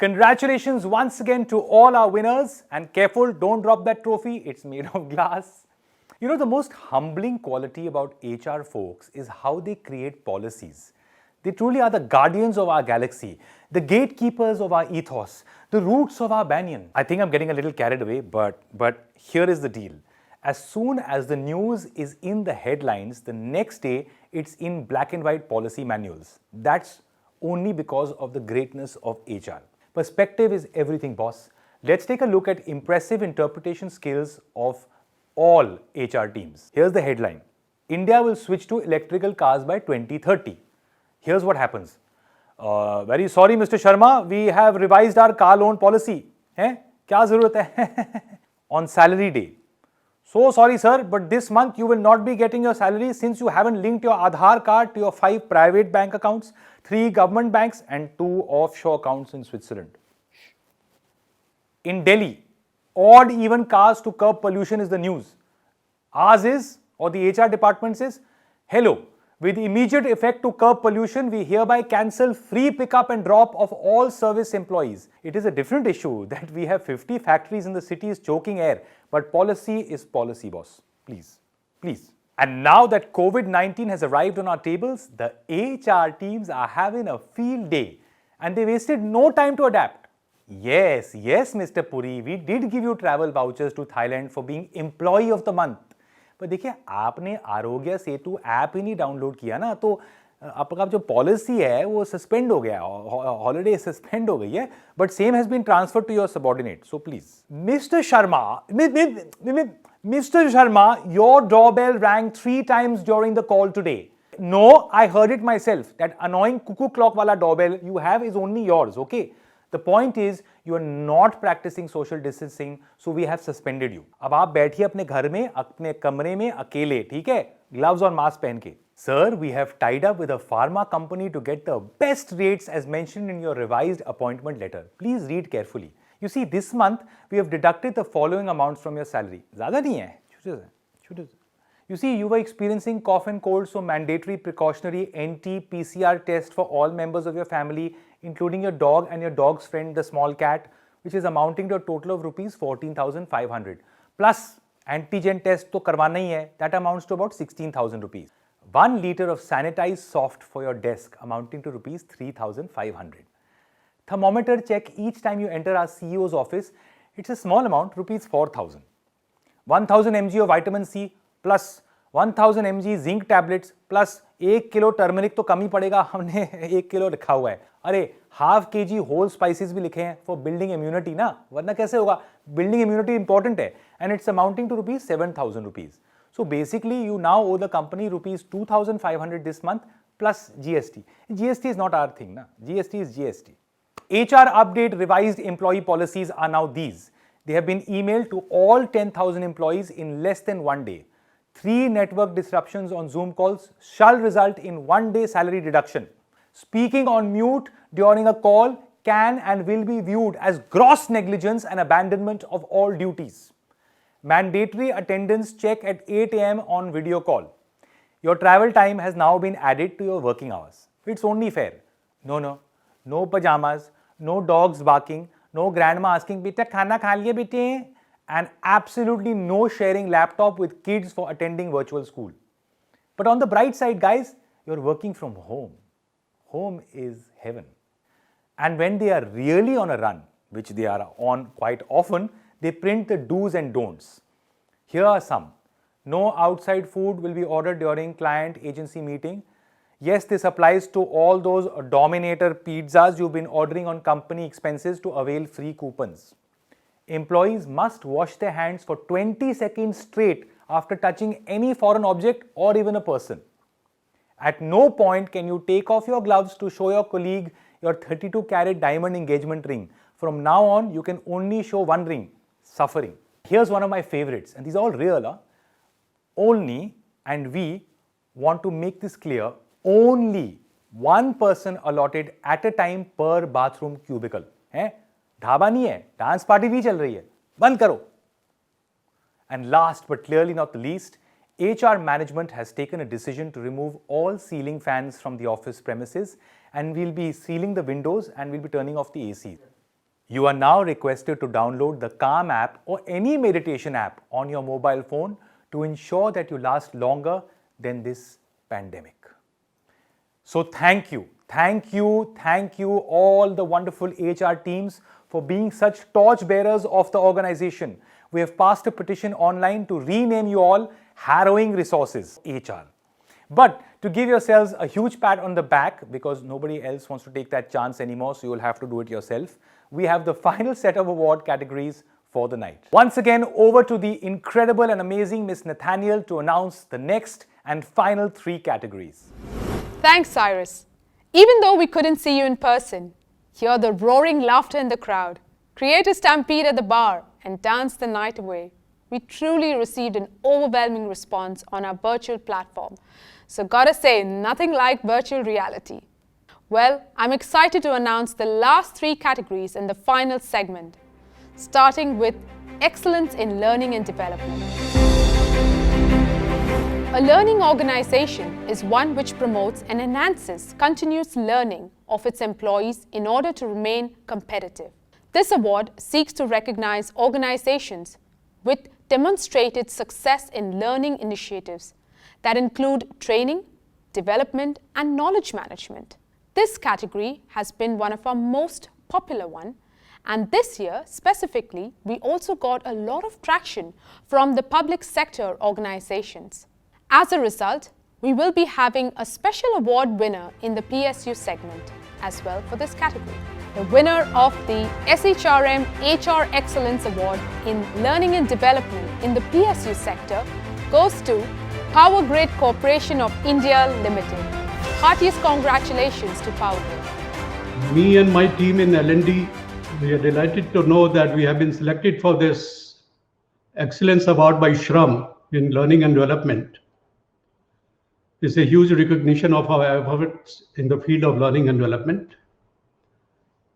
Congratulations once again to all our winners, and careful, don't drop that trophy, it's made of glass. You know, the most humbling quality about HR folks is how they create policies. They truly are the guardians of our galaxy, the gatekeepers of our ethos, the roots of our banyan. I think I'm getting a little carried away, but here is the deal. As soon as the news is in the headlines, the next day it's in black and white policy manuals. That's only because of the greatness of HR. Perspective is everything, boss. Let's take a look at impressive interpretation skills of all HR teams. Here's the headline. India will switch to electrical cars by 2030. Here's what happens. Very sorry, Mr. Sharma, we have revised our car loan policy. Kya zarurat hai? On salary day. So sorry, sir, but this month you will not be getting your salary since you haven't linked your Aadhaar card to your 5 private bank accounts, 3 government banks, and 2 offshore accounts in Switzerland. In Delhi, odd even cars to curb pollution is the news. Ours is, or the HR department says, hello, with immediate effect to curb pollution, we hereby cancel free pickup and drop of all service employees. It is a different issue that we have 50 factories in the cities choking air, but policy is policy, boss. Please, please. And now that COVID-19 has arrived on our tables, the HR teams are having a field day and they wasted no time to adapt. Yes, Mr. Puri, we did give you travel vouchers to Thailand for being Employee of the Month. पर देखिए आपने Aarogya Setu app ही नहीं download किया ना, तो आपका जो policy है वो सस्पेंड हो गया, हॉलिडे सस्पेंड हो गई है, but same has been transferred to your subordinate. So please mister Sharma, your doorbell rang 3 times during the call today. No, I heard it myself. That annoying cuckoo clock wala doorbell you have is only yours, okay? The point is, you are not practicing social distancing, so we have suspended you. अब आप बैठिए अपने घर में, अपने कमरे में अकेले, ठीक है? Gloves और mask पहन के. Sir, we have tied up with a pharma company to get the best rates as mentioned in your revised appointment letter. Please read carefully. You see, this month we have deducted the following amounts from your salary. ज़्यादा नहीं है, छोटे से. You see, you were experiencing cough and cold, so mandatory precautionary NT-PCR test for all members of your family, including your dog and your dog's friend, the small cat, which is amounting to a total of rupees 14,500. Plus, antigen test to karwana hi hai, that amounts to about 16,000 rupees. 1 liter of sanitized soft for your desk, amounting to rupees 3,500. Thermometer check each time you enter our CEO's office. It's a small amount, rupees 4,000. 1,000 mg of vitamin C, plus 1000 mg zinc tablets, plus 1 kilo turmeric तो कम ही पड़ेगा, हमने 1 kilo लिखा हुआ है. अरे half kg whole spices भी लिखे हैं फॉर बिल्डिंग इम्यूनिटी ना, वरना कैसे होगा? बिल्डिंग इम्यूनिटी इंपॉर्टेंट है, and it's amounting to rupees 7,000 rupees. So basically you now owe the company rupees 2,500 this month plus GST. GST is not our thing, na. GST is GST. HR update revised employee policies are now these. They have been emailed to all 10,000 employees in less than 1 day. 3 network disruptions on Zoom calls shall result in 1 day salary deduction. Speaking on mute during a call can and will be viewed as gross negligence and abandonment of all duties. Mandatory attendance check at 8 a.m. on video call. Your travel time has now been added to your working hours. It's only fair. No pajamas, no dogs barking, no grandma asking, "Beta khana kha liye bete?" and absolutely no sharing laptop with kids for attending virtual school. But on the bright side, guys, you're working from home. Home is heaven. And when they are really on a run, which they are on quite often, they print the do's and don'ts. Here are some. No outside food will be ordered during client agency meeting. Yes, this applies to all those Dominator pizzas you've been ordering on company expenses to avail free coupons. Employees must wash their hands for 20 seconds straight after touching any foreign object or even a person. At no point can you take off your gloves to show your colleague your 32-carat diamond engagement ring. From now on, you can only show one ring, suffering. Here's one of my favorites, and these are all real. Only, and we want to make this clear, only one person allotted at a time per bathroom cubicle. Dhaba नहीं है, dance party भी चल रही है, बंद करो. And last but clearly not the least, HR management has taken a decision to remove all ceiling fans from the office premises, and we'll be sealing the windows and we'll be turning off the AC. You are now requested to download the Calm app or any meditation app on your mobile phone to ensure that you last longer than this pandemic. So thank you all the wonderful HR teams for being such torch bearers of the organization. We have passed a petition online to rename you all Harrowing Resources HR. But to give yourselves a huge pat on the back, because nobody else wants to take that chance anymore, so you will have to do it yourself, we have the final set of award categories for the night. Once again, over to the incredible and amazing Miss Nathaniel to announce the next and final 3 categories. Thanks, Cyrus. Even though we couldn't see you in person, hear the roaring laughter in the crowd, create a stampede at the bar, and dance the night away, we truly received an overwhelming response on our virtual platform. So gotta say, nothing like virtual reality. Well, I'm excited to announce the last 3 categories in the final segment, starting with Excellence in Learning and Development. A learning organization is one which promotes and enhances continuous learning of its employees in order to remain competitive. This award seeks to recognize organizations with demonstrated success in learning initiatives that include training, development, and knowledge management. This category has been one of our most popular ones, and this year specifically, we also got a lot of traction from the public sector organizations. As a result, we will be having a special award winner in the PSU segment as well for this category. The winner of the SHRM HR Excellence Award in Learning and Development in the PSU sector goes to Power Grid Corporation of India Limited. Heartiest congratulations to Power Grid. Me and my team in L&D, we are delighted to know that we have been selected for this Excellence Award by Shrm in Learning and Development. It's a huge recognition of our efforts in the field of learning and development.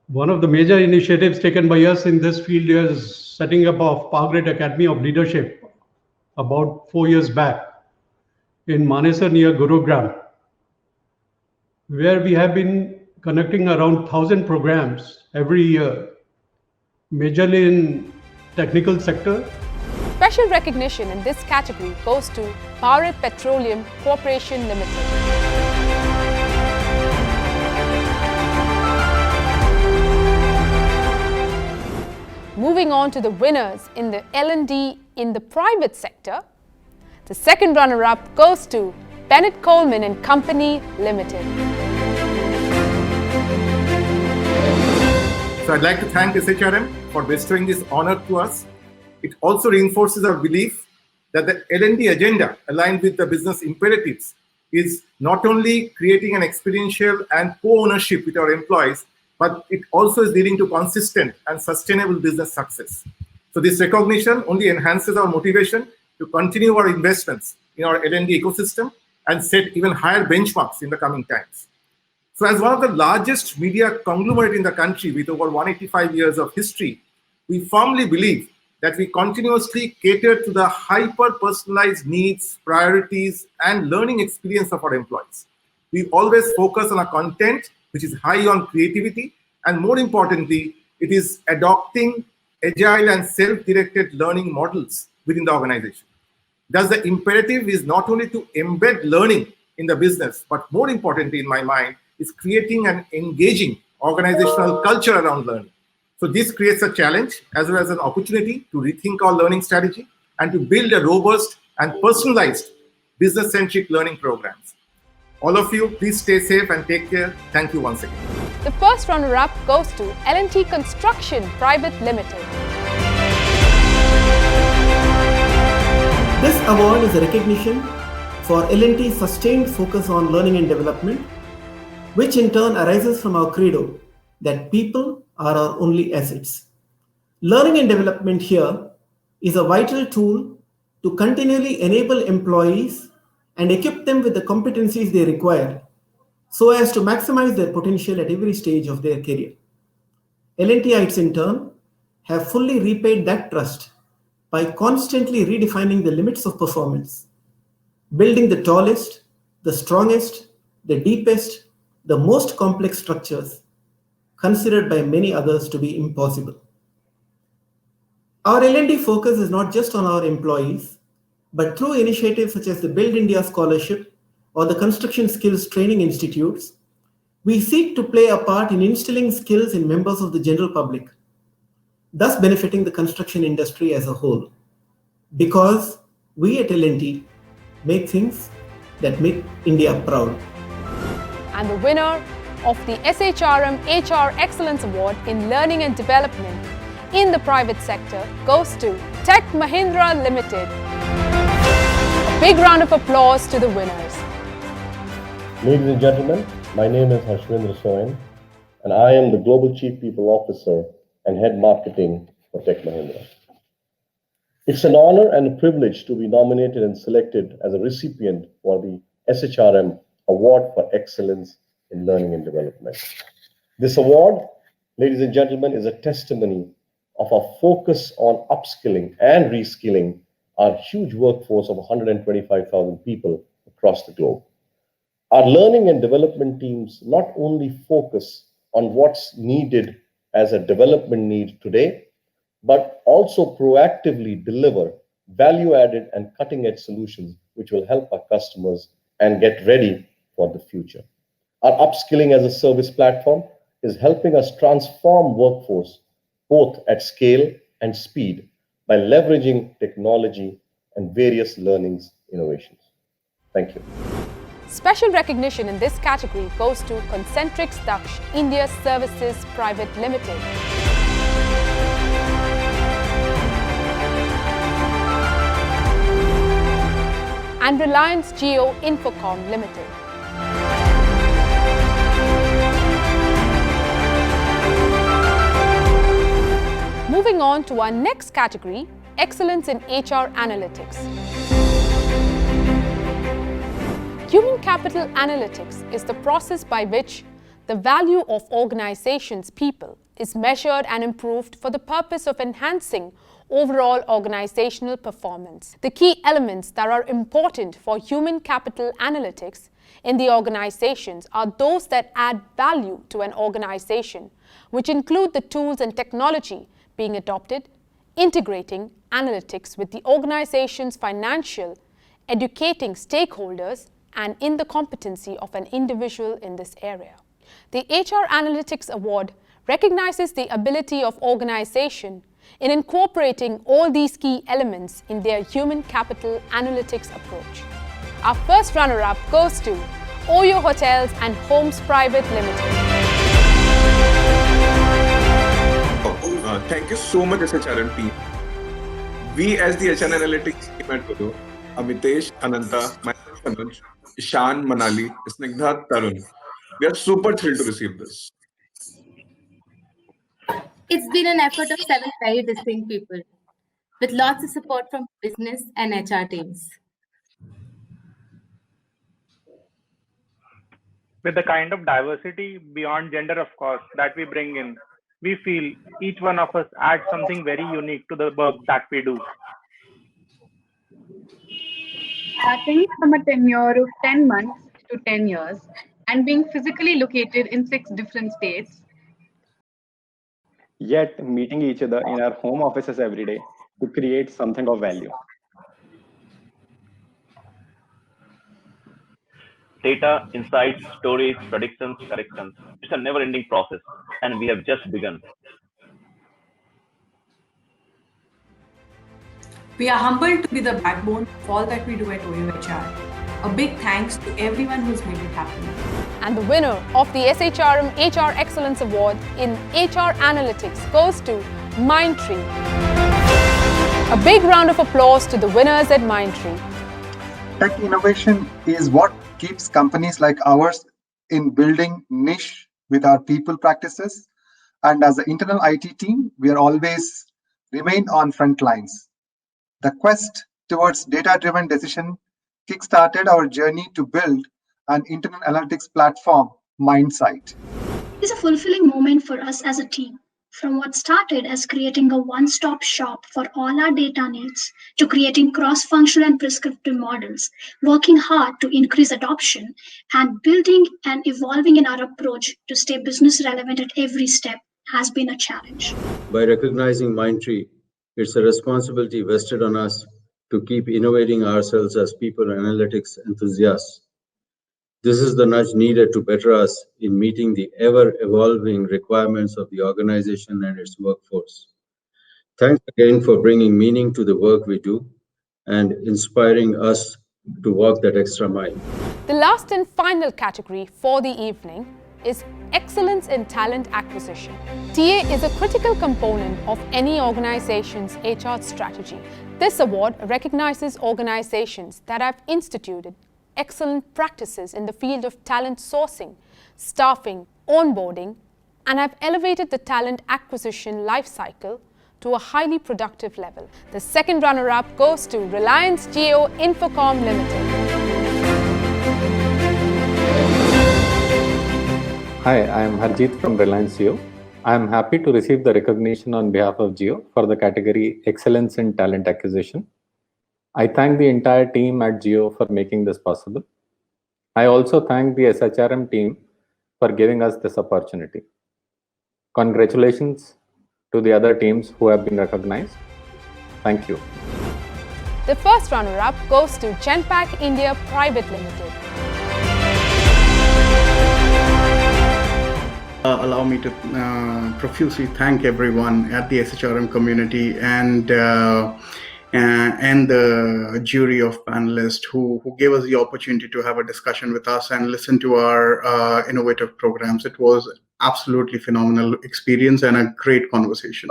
One of the major initiatives taken by us in this field is setting up of Power Grid Academy of Leadership about 4 years back in Manesar near Gurugram, where we have been conducting around 1,000 programs every year, majorly in technical sector. Special recognition in this category goes to Bharat Petroleum Corporation Limited. Moving on to the winners in the L&D in the private sector, the second runner-up goes to Bennett Coleman and Company Limited. So I'd like to thank SHRM for bestowing this honor to us. It also reinforces our belief that the L&D agenda aligned with the business imperatives is not only creating an experiential and co-ownership with our employees, but it also is leading to consistent and sustainable business success. So this recognition only enhances our motivation to continue our investments in our L&D ecosystem and set even higher benchmarks in the coming times. So as one of the largest media conglomerate in the country with over 185 years of history, we firmly believe that we continuously cater to the hyper-personalized needs, priorities, and learning experience of our employees. We always focus on a content which is high on creativity, and more importantly, it is adopting agile and self-directed learning models within the organization. Thus, the imperative is not only to embed learning in the business, but more importantly, in my mind, is creating an engaging organizational culture around learning. So this creates a challenge as well as an opportunity to rethink our learning strategy and to build a robust and personalized business-centric learning programs. All of you, please stay safe and take care. Thank you once again. The first runner-up goes to L&T Construction Private Limited. This award is a recognition for L&T's sustained focus on learning and development, which in turn arises from our credo that people are our only assets. Learning and development here is a vital tool to continually enable employees and equip them with the competencies they require so as to maximize their potential at every stage of their career. L&Tites in turn have fully repaid that trust by constantly redefining the limits of performance, building the tallest, the strongest, the deepest, the most complex structures, considered by many others to be impossible. Our L&D focus is not just on our employees, but through initiatives such as the Build India Scholarship or the Construction Skills Training Institutes, we seek to play a part in instilling skills in members of the general public, thus benefiting the construction industry as a whole. Because we at L&T make things that make India proud. And the winner of the SHRM HR Excellence Award in Learning and Development in the private sector goes to Tech Mahindra Limited. A big round of applause to the winners. Ladies and gentlemen, my name is Shrm, and I am the Global Chief People Officer and Head Marketing for Tech Mahindra. It's an honor and a privilege to be nominated and selected as a recipient for the SHRM Award for Excellence in Learning and Development. This award, ladies and gentlemen, is a testimony of our focus on upskilling and reskilling our huge workforce of 125,000 people across the globe. Our learning and development teams not only focus on what's needed as a development need today, but also proactively deliver value-added and cutting-edge solutions which will help our customers and get ready for the future. Our upskilling as a service platform is helping us transform workforce both at scale and speed by leveraging technology and various learnings innovations. Thank you. Special recognition in this category goes to Concentrix Daksh India Services Private Limited. And Reliance Jio Infocom Limited. Moving on to our next category, Excellence in HR Analytics. Human capital analytics is the process by which the value of organizations' people is measured and improved for the purpose of enhancing overall organizational performance. The key elements that are important for human capital analytics in the organizations are those that add value to an organization, which include the tools and technology being adopted, integrating analytics with the organization's financial, educating stakeholders, and in the competency of an individual in this area. The HR Analytics Award recognizes the ability of organization in incorporating all these key elements in their human capital analytics approach. Our first runner-up goes to Oyo Hotels and Homes Private Limited. Thank you so much, SHRM team. We as the HR Analytics team at Gudu, Amitesh, Ananta, myself, Anuj, Ishan, Manali, Snigdha, Tarun, we are super thrilled to receive this. It's been an effort of 7 very distinct people, with lots of support from business and HR teams. With the kind of diversity beyond gender, of course, that we bring in, we feel each one of us adds something very unique to the work that we do. Starting from a tenure of 10 months to 10 years and being physically located in 6 different states, yet meeting each other in our home offices every day to create something of value. Data, insights, stories, predictions, corrections. It's a never-ending process, and we have just begun. We are humbled to be the backbone of all that we do at OUHR. A big thanks to everyone who's made it happen. And the winner of the SHRM HR Excellence Award in HR Analytics goes to Mindtree. A big round of applause to the winners at Mindtree. Tech innovation is what keeps companies like ours in building niche with our people practices. And as an internal IT team, we are always remain on front lines. The quest towards data-driven decision kickstarted our journey to build an internal analytics platform, MindSight. It's a fulfilling moment for us as a team. From what started as creating a one-stop shop for all our data needs to creating cross-functional and prescriptive models, working hard to increase adoption, and building and evolving in our approach to stay business relevant at every step has been a challenge. By recognizing Mindtree, it's a responsibility vested on us to keep innovating ourselves as people analytics enthusiasts. This is the nudge needed to better us in meeting the ever-evolving requirements of the organization and its workforce. Thanks again for bringing meaning to the work we do and inspiring us to walk that extra mile. The last and final category for the evening is Excellence in Talent Acquisition. TA is a critical component of any organization's HR strategy. This award recognizes organizations that have instituted excellent practices in the field of talent sourcing, staffing, onboarding, and have elevated the talent acquisition life cycle to a highly productive level. The second runner-up goes to Reliance Jio Infocom Limited. Hi, I am Harjeet from Reliance Jio. I am happy to receive the recognition on behalf of Jio for the category Excellence in Talent Acquisition. I thank the entire team at Jio for making this possible. I also thank the SHRM team for giving us this opportunity. Congratulations to the other teams who have been recognized. Thank you. The first runner-up goes to Genpact India Private Limited. Allow me to profusely thank everyone at the SHRM community and the jury of panelists who gave us the opportunity to have a discussion with us and listen to our innovative programs. It was absolutely phenomenal experience and a great conversation.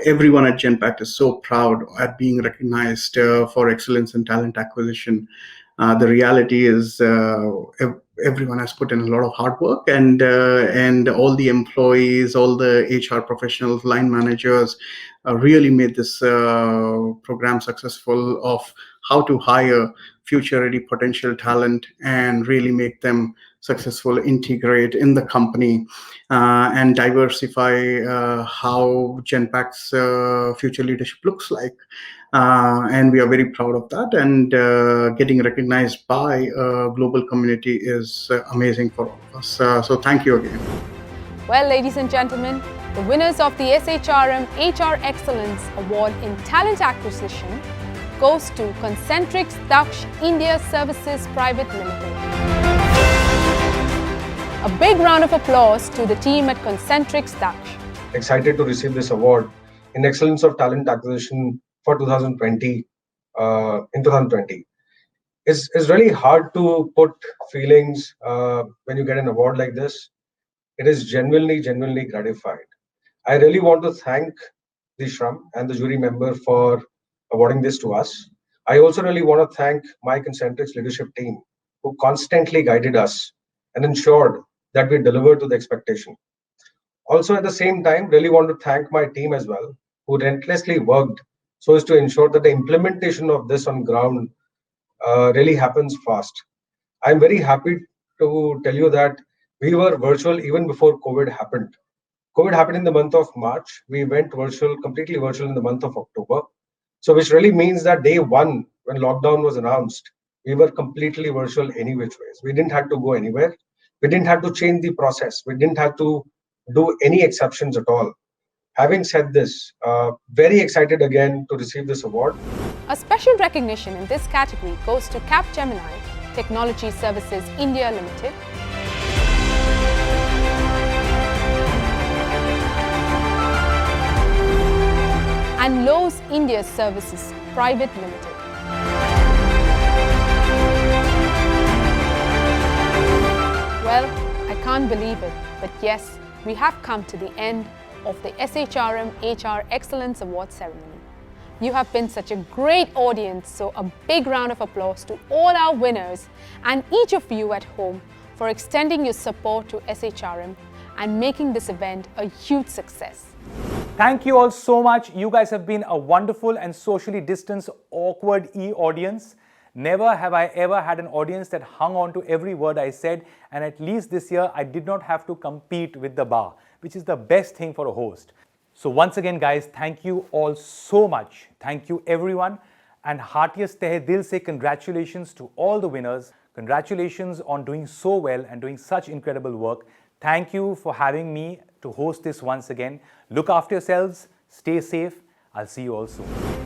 Everyone at Genpact is so proud at being recognized for excellence in talent acquisition. The reality is everyone has put in a lot of hard work, and all the employees, all the HR professionals, line managers really made this program successful of how to hire future-ready potential talent and really make them successful, integrate in the company, and diversify how Genpact's future leadership looks like. And we are very proud of that, and getting recognized by a global community is amazing for all of us. So thank you again. Well, ladies and gentlemen, the winners of the SHRM HR Excellence Award in Talent Acquisition goes to Concentrix Daksh India Services Private Limited. A big round of applause to the team at Concentrix Daksh. Excited to receive this award in Excellence of Talent Acquisition for 2020. In 2020, it's really hard to put feelings when you get an award like this. It is genuinely gratified. I really want to thank the Shrm and the jury member for awarding this to us. I also really want to thank my Concentrix leadership team who constantly guided us and ensured that we delivered to the expectation. Also, at the same time, really want to thank my team as well, who relentlessly worked so as to ensure that the implementation of this on ground really happens fast. I'm very happy to tell you that we were virtual even before COVID happened. COVID happened in the month of March. We went virtual, completely virtual in the month of October. So which really means that day one, when lockdown was announced, we were completely virtual any which ways. We didn't have to go anywhere. We didn't have to change the process. We didn't have to do any exceptions at all. Having said this, very excited again to receive this award. A special recognition in this category goes to Capgemini Technology Services India Limited, and Lowe's India Services Private Limited. Well, I can't believe it, but yes, we have come to the end of the SHRM HR Excellence Award ceremony. You have been such a great audience, so a big round of applause to all our winners and each of you at home for extending your support to SHRM and making this event a huge success. Thank you all so much. You guys have been a wonderful and socially distanced, awkward audience. Never have I ever had an audience that hung on to every word I said, and at least this year I did not have to compete with the bar. which is the best thing for a host. So once again, guys, thank you all so much. Thank you everyone, and heartiest tehe dil se congratulations to all the winners. Congratulations on doing so well and doing such incredible work. Thank you for having me to host this once again. Look after yourselves, stay safe. I'll see you all soon.